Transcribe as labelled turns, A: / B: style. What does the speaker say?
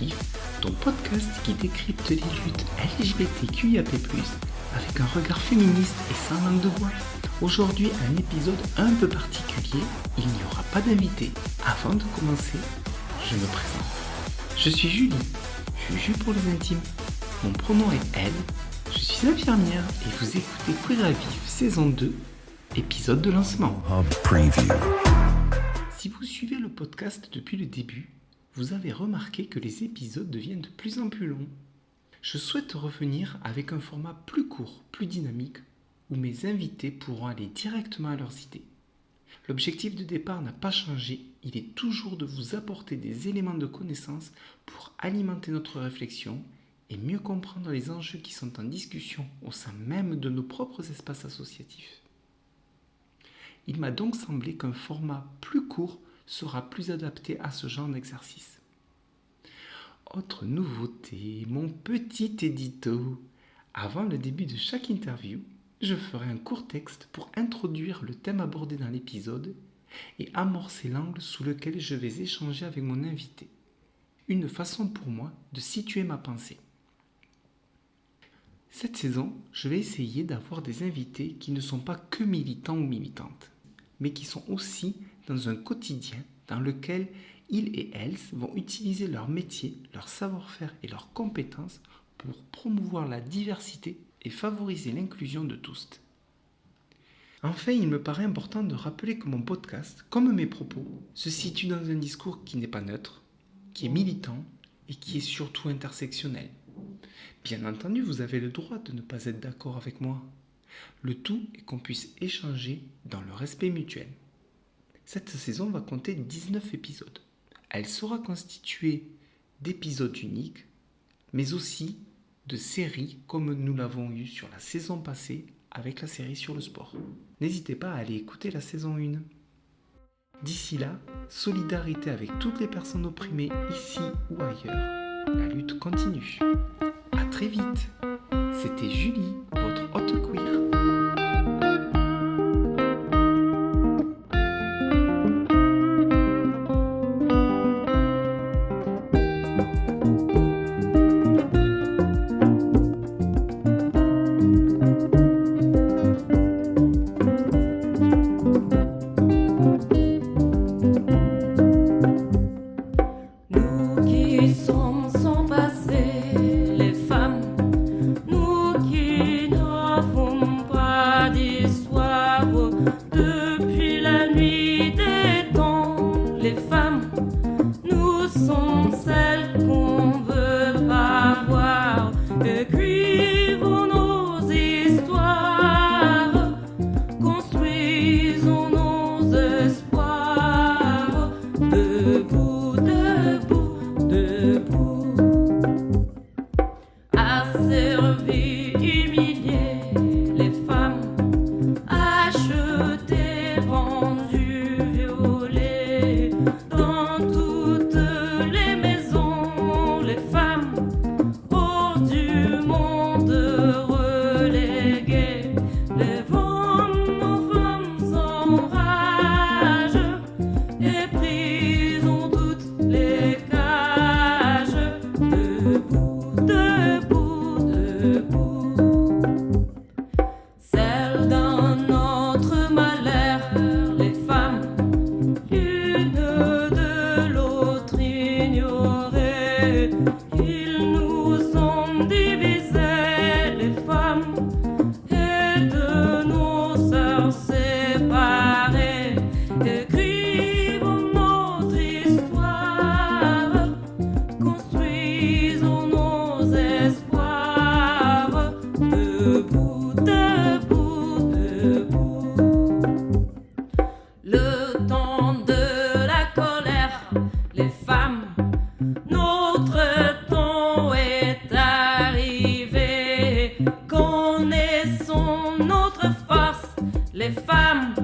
A: Vif, ton podcast qui décrypte les luttes LGBTQIAP+, avec un regard féministe et sans langue de bois. Aujourd'hui, un épisode un peu particulier, il n'y aura pas d'invité. Avant de commencer, je me présente. Je suis Julie, Juju pour les intimes. Mon pronom est elle, je suis infirmière et vous écoutez Queer à Vif saison 2, épisode de lancement. Si vous suivez le podcast depuis le début, vous avez remarqué que les épisodes deviennent de plus en plus longs. Je souhaite revenir avec un format plus court, plus dynamique, où mes invités pourront aller directement à leurs idées. L'objectif de départ n'a pas changé, il est toujours de vous apporter des éléments de connaissance pour alimenter notre réflexion et mieux comprendre les enjeux qui sont en discussion au sein même de nos propres espaces associatifs. Il m'a donc semblé qu'un format plus court sera plus adapté à ce genre d'exercice. Autre nouveauté, mon petit édito. Avant le début de chaque interview, je ferai un court texte pour introduire le thème abordé dans l'épisode et amorcer l'angle sous lequel je vais échanger avec mon invité. Une façon pour moi de situer ma pensée. Cette saison, je vais essayer d'avoir des invités qui ne sont pas que militants ou militantes, mais qui sont aussi dans un quotidien dans lequel ils et elles vont utiliser leur métier, leur savoir-faire et leurs compétences pour promouvoir la diversité et favoriser l'inclusion de tous. Enfin, il me paraît important de rappeler que mon podcast, comme mes propos, se situe dans un discours qui n'est pas neutre, qui est militant et qui est surtout intersectionnel. Bien entendu, vous avez le droit de ne pas être d'accord avec moi. Le tout est qu'on puisse échanger dans le respect mutuel. Cette saison va compter 19 épisodes. Elle sera constituée d'épisodes uniques, mais aussi de séries comme nous l'avons eu sur la saison passée avec la série sur le sport. N'hésitez pas à aller écouter la saison 1. D'ici là, solidarité avec toutes les personnes opprimées ici ou ailleurs. La lutte continue. À très vite. C'était Julie, votre hôte queer.
B: Connaissons notre force, les femmes.